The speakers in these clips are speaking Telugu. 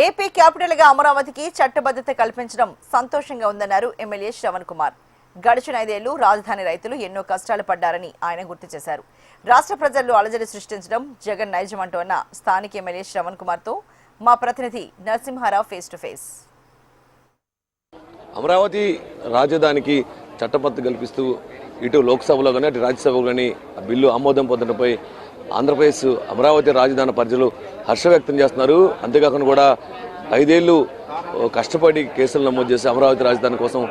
ఏపీ క్యాపిటల్ గా అమరావతికి చట్టబద్ధత కల్పించడం సంతోషంగా ఉందన్నారు ఎమ్మెల్యే శ్రవణ్ కుమార్. గడిచిన 5 ఏళ్లు రాజధాని రైతులు ఎన్నో కష్టాలు పడ్డారని ఆయన గుర్తు చేశారు. రాష్ట్ర ప్రజల్లో అలజడి సృష్టించడం జగన్ నైజం అంటూ అన్న స్థానిక ఎమ్మెల్యే శ్రవణ్ కుమార్ తో మా ప్రతినిధి Narasimha Rao face to face. Amaravati రాజధానికి చట్టబద్ధత కల్పిస్తూ ఇటు లోక్సభలో కానీ అటు రాజ్యసభలో కానీ బిల్లు ఆమోదం పొందడంపై ఆంధ్రప్రదేశ్ అమరావతి రాజధాని ప్రజలు హర్షం వ్యక్తం చేస్తున్నారు. అంతేకాకుండా కూడా 5 ఏళ్లు కష్టపడి కేసులు నమోదు చేసి అమరావతి రాజధాని కోసం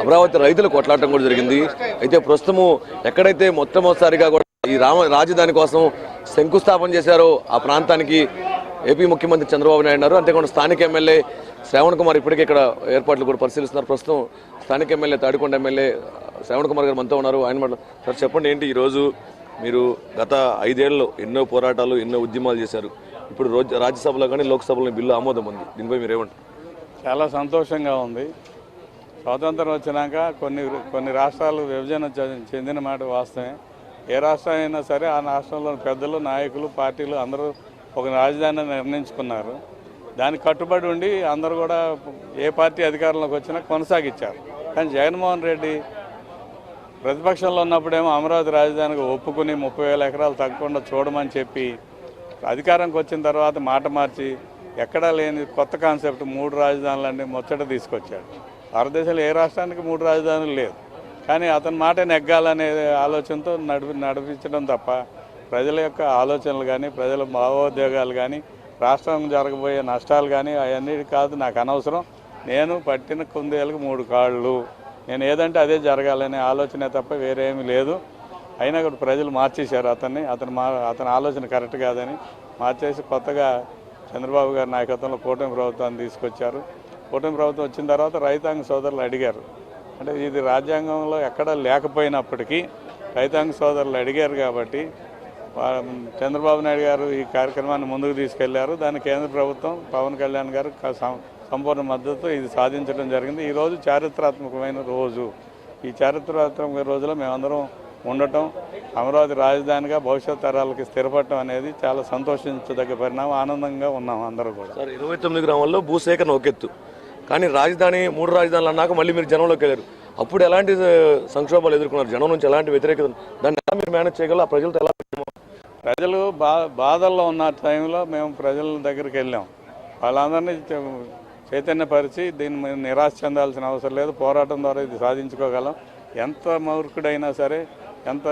అమరావతి రైతులు కొట్లాడటం కూడా జరిగింది. అయితే ప్రస్తుతము ఎక్కడైతే మొట్టమొదటిసారిగా కూడా ఈ రాజధాని కోసం శంకుస్థాపన చేశారో ఆ ప్రాంతానికి ఏపీ ముఖ్యమంత్రి చంద్రబాబు నాయుడు ఉన్నారు. అంతేకాకుండా స్థానిక ఎమ్మెల్యే శ్రవణ్ కుమార్ ఇప్పటికే ఇక్కడ ఏర్పాట్లు కూడా పరిశీలిస్తున్నారు. ప్రస్తుతం స్థానిక ఎమ్మెల్యే తాడికొండ ఎమ్మెల్యే శ్రవణ్ కుమార్ గారు మనతో ఉన్నారు. ఆయన సార్ చెప్పండి, ఏంటి ఈరోజు మీరు గత 5 ఏళ్లలో ఎన్నో పోరాటాలు ఎన్నో ఉద్యమాలు చేశారు, ఇప్పుడు రాజ్యసభలో కానీ లోక్సభలో బిల్లు ఆమోదం ఉంది, దీనిపై మీరు ఏమంటారు? చాలా సంతోషంగా ఉంది. స్వాతంత్రం వచ్చినాక కొన్ని రాష్ట్రాలు విభజన చెందిన మాట వాస్తవమే. ఏ రాష్ట్రం అయినా సరే ఆ రాష్ట్రంలోని పెద్దలు, నాయకులు, పార్టీలు అందరూ ఒక రాజధాని నిర్ణయించుకున్నారు. దానికి కట్టుబడి ఉండి అందరూ కూడా ఏ పార్టీ అధికారంలోకి వచ్చినా కొనసాగించారు. కానీ జగన్మోహన్ రెడ్డి ప్రతిపక్షంలో ఉన్నప్పుడేమో అమరావతి రాజధానికి ఒప్పుకుని 30,000 ఎకరాలు తగ్గకుండా చూడమని చెప్పి అధికారంకి వచ్చిన తర్వాత మాట మార్చి ఎక్కడా లేని కొత్త కాన్సెప్ట్ 3 రాజధానులన్నీ ముచ్చట తీసుకొచ్చాడు. భారతదేశంలో ఏ రాష్ట్రానికి 3 రాజధానులు లేదు. కానీ అతని మాట నెగ్గాలనే ఆలోచనతో నడిపించడం తప్ప ప్రజల యొక్క ఆలోచనలు కానీ ప్రజల భావోద్వేగాలు కానీ రాష్ట్రం జరగబోయే నష్టాలు కానీ అవన్నీ కాదు, నాకు అనవసరం. నేను పట్టిన కుందేలకు 3 కాళ్ళు, నేను ఏదంటే అదే జరగాలనే ఆలోచనే తప్ప వేరేమీ లేదు. అయినా కూడా ప్రజలు మార్చేశారు అతని ఆలోచన కరెక్ట్ కాదని మార్చేసి కొత్తగా చంద్రబాబు గారి నాయకత్వంలో కూటమి ప్రభుత్వాన్ని తీసుకొచ్చారు. కూటమి ప్రభుత్వం వచ్చిన తర్వాత రైతాంగ సోదరులు అడిగారు. అంటే ఇది రాజ్యాంగంలో ఎక్కడా లేకపోయినప్పటికీ రైతాంగ సోదరులు అడిగారు కాబట్టి చంద్రబాబు నాయుడు గారు ఈ కార్యక్రమాన్ని ముందుకు తీసుకెళ్లారు. దాన్ని కేంద్ర ప్రభుత్వం పవన్ కళ్యాణ్ గారు సంపూర్ణ మద్దతు ఇది సాధించడం జరిగింది. ఈరోజు చారిత్రాత్మకమైన రోజు. ఈ చారిత్రాత్మక రోజులో మేమందరం ఉండటం, అమరావతి రాజధానిగా భవిష్యత్ తరాలకి స్థిరపడటం అనేది చాలా సంతోషించదగ్గ పరిణామం. ఆనందంగా ఉన్నాం అందరూ కూడా. సార్, 29 గ్రామాల్లో భూసేకరణ ఒకెత్తు, కానీ రాజధాని 3 రాజధానులు అన్నాక మళ్ళీ మీరు జనంలోకి వెళ్ళారు. అప్పుడు ఎలాంటి సంక్షోభాలు ఎదుర్కొన్నారు? జనం నుంచి ఎలాంటి వ్యతిరేకత, దాన్ని ఎలా మీరు మేనేజ్ చేయగలరు? ఆ ప్రజలతో ఎలా? ప్రజలు బాధల్లో ఉన్న టైంలో మేము ప్రజల దగ్గరికి వెళ్ళాం. వాళ్ళందరినీ చైతన్యపరిచి దీన్ని మేము నిరాశ చెందాల్సిన అవసరం లేదు, పోరాటం ద్వారా ఇది సాధించుకోగలం. ఎంత మూర్ఖుడైనా సరే, ఎంత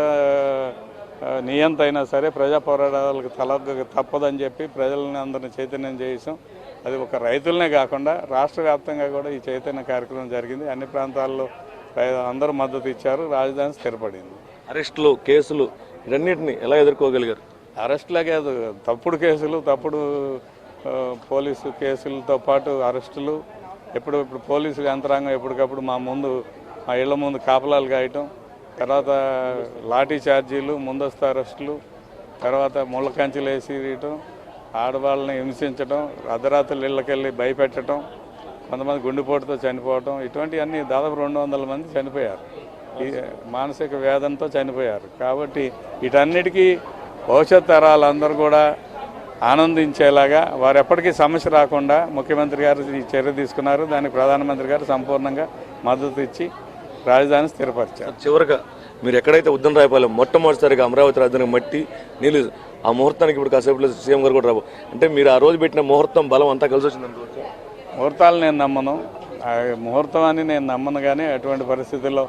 నియంత అయినా సరే ప్రజా పోరాటాలకు తప్పదని చెప్పి ప్రజలని అందరినీ చైతన్యం చేసాం. అది ఒక రైతులనే కాకుండా రాష్ట్ర వ్యాప్తంగా కూడా ఈ చైతన్య కార్యక్రమం జరిగింది. అన్ని ప్రాంతాల్లో అందరూ మద్దతు ఇచ్చారు. రాజధాని స్థిరపడింది. అరెస్టులు, కేసులు ఇవన్నిటిని ఎలా ఎదుర్కోగలిగారు? అరెస్టులే కాదు, తప్పుడు కేసులు, తప్పుడు పోలీసు కేసులతో పాటు అరెస్టులు, ఇప్పుడు పోలీసు యంత్రాంగం ఎప్పటికప్పుడు మా ఇళ్ల ముందు కాపలాలు కాయటం, తర్వాత లాఠీ ఛార్జీలు, ముందస్తు అరెస్టులు, తర్వాత ముళ్ళ కంచెలు వేసియటం, ఆడవాళ్ళని హింసించడం, అర్ధరాత్రులు ఇళ్ళకెళ్ళి భయపెట్టడం, కొంతమంది గుండెపోటుతో చనిపోవటం, ఇటువంటివన్నీ దాదాపు 200 మంది చనిపోయారు. ఈ మానసిక వేదనతో చనిపోయారు. కాబట్టి వీటన్నిటికీ భవిష్యత్ తరాలందరూ కూడా ఆనందించేలాగా వారు ఎప్పటికీ సమస్య రాకుండా ముఖ్యమంత్రి గారు ఈ చర్య తీసుకున్నారు. దానికి ప్రధానమంత్రి గారు సంపూర్ణంగా మద్దతు ఇచ్చి రాజధాని స్థిరపరిచారు. చివరిగా మీరు ఎక్కడైతే ఉద్దనరాయపాలెం మొట్టమొదటిసారిగా అమరావతి రాజధాని మట్టి నీళ్ళు ఆ ముహూర్తానికి ఇప్పుడు కాసేపులో సీఎం గారు కూడా రాబో, అంటే మీరు ఆ రోజు పెట్టిన ముహూర్తం బలం అంతా కలిసి వచ్చింది అనుకోవచ్చు? ముహూర్తాలు నేను నమ్మను, ముహూర్తం అని నేను నమ్మను. కానీ అటువంటి పరిస్థితుల్లో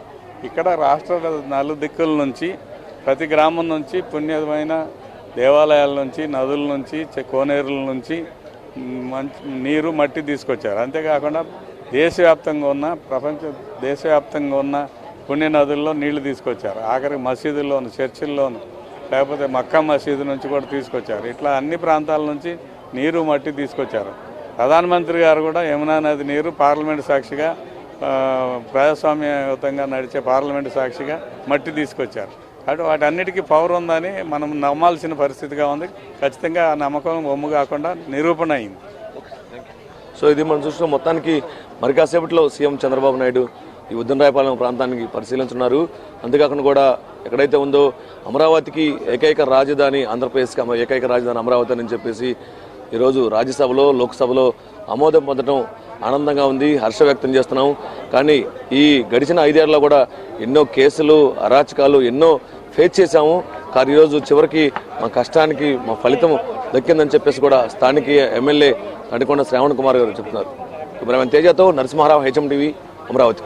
ఇక్కడ రాష్ట్ర నలుదిక్కుల నుంచి, ప్రతి గ్రామం నుంచి, పుణ్యమైన దేవాలయాల నుంచి, నదుల నుంచి, కోనేరుల నుంచి నీరు, మట్టి తీసుకొచ్చారు. అంతేకాకుండా దేశవ్యాప్తంగా ఉన్న పుణ్య నదుల్లో నీళ్లు తీసుకొచ్చారు. ఆఖరికి మసీదుల్లోను, చర్చిల్లోను, లేకపోతే మక్కా మసీదు నుంచి కూడా తీసుకొచ్చారు. ఇట్లా అన్ని ప్రాంతాల నుంచి నీరు, మట్టి తీసుకొచ్చారు. ప్రధానమంత్రి గారు కూడా యమునా నది నీరు పార్లమెంటు సాక్షిగా, ప్రజాస్వామ్యయుతంగా నడిచే పార్లమెంటు సాక్షిగా మట్టి తీసుకొచ్చారు. అటు వాటన్నిటికీ పవర్ ఉందని మనం నమ్మాల్సిన పరిస్థితిగా ఉంది. ఖచ్చితంగా ఆ నమ్మకం ఒమ్ము కాకుండా నిరూపణ అయింది. సో ఇది మనం చూసిన మొత్తానికి మరి కాసేపట్లో సీఎం చంద్రబాబు నాయుడు ఈ ఉద్దనరాయపాలెం ప్రాంతానికి పరిశీలించున్నారు. అంతేకాకుండా కూడా ఎక్కడైతే ఉందో అమరావతికి ఏకైక రాజధాని ఆంధ్రప్రదేశ్కి ఏకైక రాజధాని అమరావతి అని చెప్పేసి ఈరోజు రాజ్యసభలో లోక్సభలో ఆమోదం పొందడం ఆనందంగా ఉంది, హర్ష వ్యక్తం చేస్తున్నాం. కానీ ఈ గడిచిన 5 ఏళ్లలో కూడా ఎన్నో కేసులు, అరాచకాలు ఎన్నో ఫేస్ చేశాము. కానీ ఈరోజు చివరికి మా కష్టానికి మా ఫలితం దక్కిందని చెప్పేసి కూడా స్థానిక ఎమ్మెల్యే తడికొండ శ్రావణ్ కుమార్ గారు చెప్తున్నారు. కెమెరామెన్ తేజతో నరసింహారావు, హెచ్ఎం టీవీ, అమరావతి.